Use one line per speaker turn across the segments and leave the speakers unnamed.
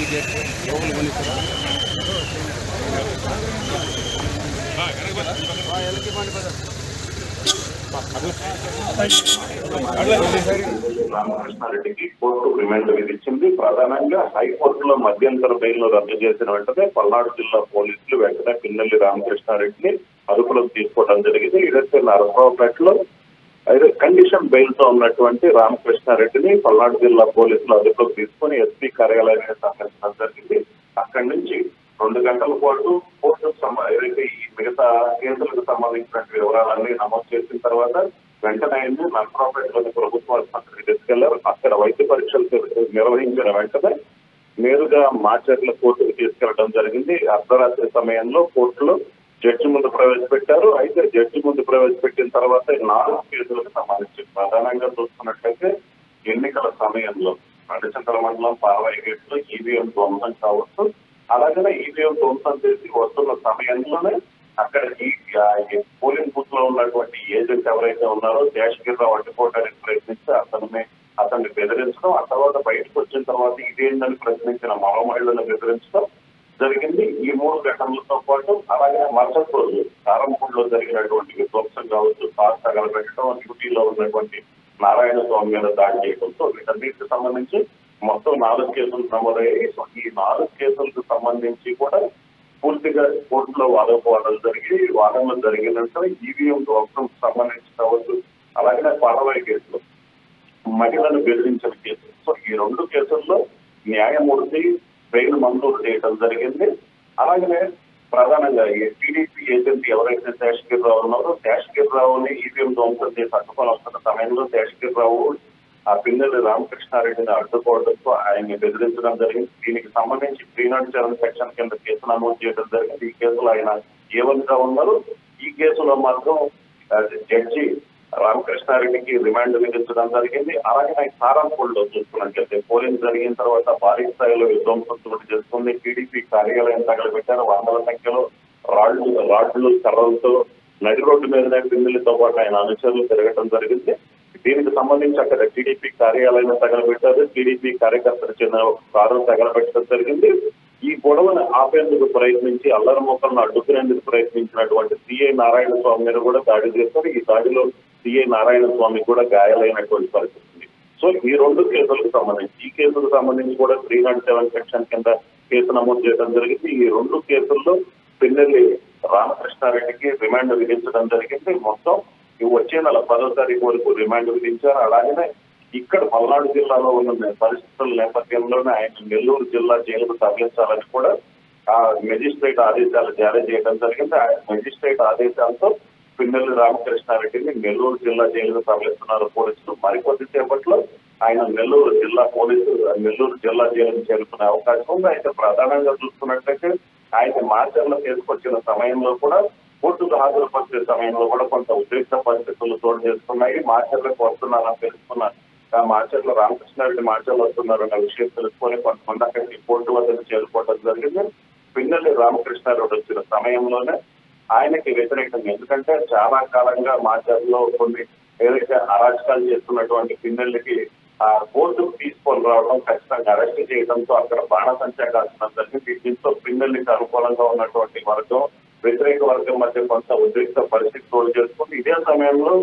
రామకృష్ణారెడ్డికి court remand విధించింది. ప్రధానంగా హైకోర్టులో మధ్యంతర బెయిల్ రద్దు చేసిన వెంటనే పల్నాడు జిల్లా పోలీసులు వెంటనే పిన్నెల్లి రామకృష్ణారెడ్డిని అదుపులోకి తీసుకోవడం జరిగింది. ఇదైతే నరసరావుపేటలో కండిషన్ బెయిల్ తో ఉన్నటువంటి రామకృష్ణారెడ్డిని పల్నాడు జిల్లా పోలీసులు అదుపులోకి తీసుకుని ఎస్పీ కార్యాలయాన్ని సందర్శించడం జరిగింది. అక్కడి నుంచి 2 గంటల పాటు కోర్టు ఏదైతే ఈ మిగతా కేసులకు సంబంధించిన వివరాలన్నీ నమోదు చేసిన తర్వాత వెంటనే ఆయన నరసరావుపేటలోని ప్రభుత్వ ఆసుపత్రికి తీసుకెళ్లారు. అక్కడ వైద్య పరీక్షలు నిర్వహించిన వెంటనే నేరుగా మాచర్ల కోర్టుకు తీసుకెళ్లడం జరిగింది. అర్ధరాత్రి సమయంలో కోర్టులో జడ్జి ముందు ప్రవేశపెట్టారు. అయితే జడ్జి ముందు ప్రవేశపెట్టిన తర్వాత 4 కేసులకు సంబంధించి ప్రధానంగా చూసుకున్నట్లయితే ఎన్నికల సమయంలో నడిచంతల మండలం పార్వైగేట్లో ఈవీఎం ధ్వంసం కావచ్చు, అలాగనే ఈవీఎం ధ్వంసం చేసి వస్తున్న సమయంలోనే అక్కడ ఈ పోలింగ్ బూత్ లో ఉన్నటువంటి ఏజెంట్ ఎవరైతే ఉన్నారో శేషగిరిరావు అడ్డుకోవడానికి ప్రయత్నిస్తే అతన్ని బెదిరించడం, ఆ తర్వాత బయటకు వచ్చిన తర్వాత ఇదేంటని ప్రశ్నించిన మరో మహిళలను బెదిరించడం జరిగింది. ఈ 3 ఘటనలతో పాటు అలాగే మరుసటి రోజు కారంపూడిలో జరిగినటువంటి విధ్వంసం కావచ్చు, కారు తగలబెట్టడం, డ్యూటీలో ఉన్నటువంటి నారాయణ స్వామి మీద దాడి చేయడంతో వీటన్నిటికి సంబంధించి మొత్తం 4 కేసులు నమోదయ్యాయి. సో ఈ 4 కేసులకు సంబంధించి కూడా పూర్తిగా కోర్టులో వాదోపవాదాలు జరిగి వాదనలు జరిగినంత ఈవీఎం ధ్వంసం సంబంధించి కావచ్చు, అలాగే పాలవాయి కేసులు మహిళలను బెదిరించిన కేసు. సో ఈ 2 కేసుల్లో న్యాయమూర్తి బెయిల్ మంజూరు చేయడం జరిగింది. అలాగనే ప్రధానంగా ఈ టీడీపీ ఏజెంట్ ఎవరైతే శేషగిరిరావు ఉన్నారో శేషగిరిరావుని ఈవీఎం ధ్వంసం చేసి అడ్డుకొని వస్తున్న సమయంలో శేషగిరిరావు ఆ పిన్నెల్లి రామకృష్ణారెడ్డిని అడ్డుకోవడంతో ఆయన్ని బెదిరించడం జరిగింది. దీనికి సంబంధించి 307 సెక్షన్ కింద కేసు నమోదు చేయడం జరిగింది. ఈ కేసులో ఆయన ఏవన్గా ఉన్నారు. ఈ కేసులో మాత్రం జడ్జి రామకృష్ణారెడ్డికి రిమాండ్ విధించడం జరిగింది. అలాగే కారంపూడిలో చూసుకున్నట్లయితే పోలింగ్ జరిగిన తర్వాత భారీ స్థాయిలో విధ్వంసం చోటు చేసుకుంది. టీడీపీ కార్యాలయం తగలబెట్టారు. 100ల సంఖ్యలో రాడ్లు కర్రలతో నడి రోడ్డు మీదనే పిన్నెల్లితో పాటు ఆయన అనుచరులు తిరగడం జరిగింది. దీనికి సంబంధించి అక్కడ టీడీపీ కార్యాలయం తగలబెట్టారు. టీడీపీ కార్యకర్తలు చెందిన కారు తగలబెట్టడం జరిగింది. ఈ గొడవను ఆపేందుకు ప్రయత్నించి అల్లరి మొక్కలను అడ్డుకునేందుకు ప్రయత్నించినటువంటి సిఐ నారాయణ స్వామి మీద కూడా దాడి చేశారు. ఈ దాడిలో సిఐ నారాయణ స్వామి కూడా గాయాలైనటువంటి పరిస్థితి ఉంది. సో ఈ 2 కేసులకు సంబంధించి ఈ కేసుకు సంబంధించి కూడా 307 సెక్షన్ కింద కేసు నమోదు చేయడం జరిగింది. ఈ 2 కేసుల్లో పిన్నెల్లి రామకృష్ణారెడ్డికి రిమాండ్ విధించడం జరిగింది. మొత్తం వచ్చే నెల 10వ తారీఖు వరకు రిమాండ్ విధించారు. అలాగనే ఇక్కడ పల్నాడు జిల్లాలో ఉన్న పరిస్థితుల నేపథ్యంలోనే ఆయన నెల్లూరు జిల్లా జైలుకు తరలించాలని కూడా ఆ మెజిస్ట్రేట్ ఆదేశాలు జారీ చేయడం జరిగింది. ఆ మెజిస్ట్రేట్ ఆదేశాలతో పిన్నెల్లి రామకృష్ణారెడ్డిని నెల్లూరు జిల్లా జైలుకు తరలిస్తున్నారు పోలీసులు. మరికొద్దిసేపట్లో ఆయన నెల్లూరు జిల్లా జైలుకు చేరుకునే అవకాశం ఉంది. అయితే ప్రధానంగా చూసుకున్నట్లయితే ఆయన మార్చర్లో తీసుకొచ్చిన సమయంలో కూడా కోర్టుకు హాజరుపరిచే సమయంలో కూడా కొంత ఉద్రిక్త పరిస్థితులు చోటు చేసుకున్నాయి. మార్చర్లకు వస్తున్నారని తెలుసుకున్న మార్చర్లో రామకృష్ణారెడ్డి మార్చర్లు వస్తున్నారన్న విషయం తెలుసుకొని కొంతమంది అక్కడికి కోర్టు వద్దకు చేరుకోవడం జరిగింది. పిన్నెల్లి రామకృష్ణారెడ్డి వచ్చిన సమయంలోనే ఆయనకి వ్యతిరేకంగా, ఎందుకంటే చాలా కాలంగా మార్చర్లో కొన్ని ఏదైతే అరాచకాలు చేస్తున్నటువంటి పిన్నెల్లికి ఆ కోర్టుకు తీసుకొని రావడం, ఖచ్చితంగా అరెస్ట్ చేయడంతో అక్కడ బాణసంచా కాల్చడం జరిగింది. దీంతో పిన్నెల్లికి అనుకూలంగా ఉన్నటువంటి వర్గం వ్యతిరేక వర్గం మధ్య కొంత ఉద్రిక్త పరిస్థితి చోటు చేసుకుంది. ఇదే సమయంలో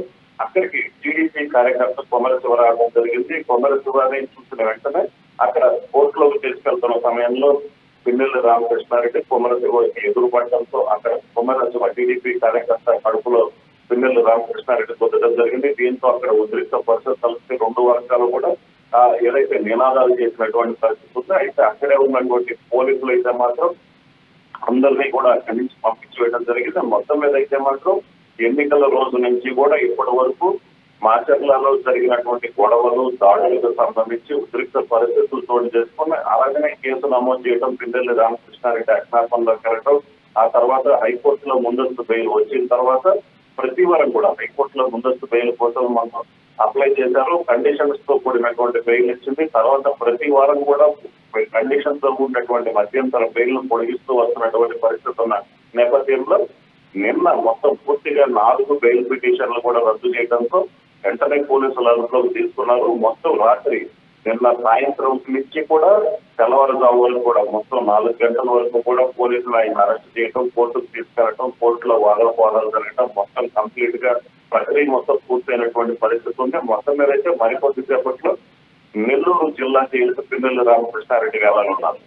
అక్కడికి టీడీపీ కార్యకర్త కొమర శివ రావడం జరిగింది. కొమర శివని చూసిన వెంటనే అక్కడ కోర్టులోకి తీసుకెళ్తున్న సమయంలో పిన్నెల్లి రామకృష్ణారెడ్డి కొమర శివకి ఎదురుపడటంతో అక్కడ కొమర శివ టీడీపీ కార్యకర్త కడుపులో పిన్నెల్లి రామకృష్ణారెడ్డి పొందడం జరిగింది. దీంతో అక్కడ ఉద్రిక్త పరిస్థితి కలిసి 2 వర్గాలు కూడా ఏదైతే నినాదాలు చేసినటువంటి పరిస్థితి ఉందో, అయితే అక్కడే ఉన్నటువంటి పోలీసులు అయితే మాత్రం అందరినీ కూడా అక్కడి నుంచి పంపించి వేయడం జరిగింది. మొత్తం మీద అయితే మాత్రం ఎన్నికల రోజు నుంచి కూడా ఇప్పటి వరకు మాచర్లలో జరిగినటువంటి గొడవలు దాడులకు సంబంధించి ఉద్రిక్త పరిస్థితులు చోటు చేసుకుని అలాగనే కేసు నమోదు చేయడం, పిన్నెల్లి రామకృష్ణారెడ్డి అజ్ఞాపంలో కలగడం, ఆ తర్వాత హైకోర్టులో ముందస్తు బెయిల్ వచ్చిన తర్వాత ప్రతి వారం కూడా హైకోర్టులో ముందస్తు బెయిల్ కోసం మనం అప్లై చేశారు. కండిషన్స్ తో కూడినటువంటి బెయిల్ ఇచ్చింది. తర్వాత ప్రతి వారం కూడా కండిషన్స్ తో కూడినటువంటి మధ్యంతర బెయిల్ పొడిగిస్తూ వస్తున్నటువంటి పరిస్థితి ఉన్న నేపథ్యంలో నిన్న మొత్తం పూర్తిగా 4 బెయిల్ పిటిషన్లు కూడా రద్దు చేయడంతో వెంటనే పోలీసులు అదుపులోకి తీసుకున్నారు. మొత్తం రాత్రి నిన్న సాయంత్రం నుంచి కూడా తెల్లవారుజాము వరకు కూడా మొత్తం 4 గంటల వరకు కూడా పోలీసులు ఆయన అరెస్ట్ చేయడం, కోర్టుకు తీసుకెళ్లడం, కోర్టులో వాదోపవాదాలు జరగడం, మొత్తం కంప్లీట్ గా ప్రక్రియ మొత్తం పూర్తయినటువంటి పరిస్థితి ఉంది. మొత్తం మీద అయితే మరికొద్దిసేపట్లో నెల్లూరు జిల్లా జైలుకు పిన్నెల్లి రామకృష్ణారెడ్డి వెళ్ళనున్నారు.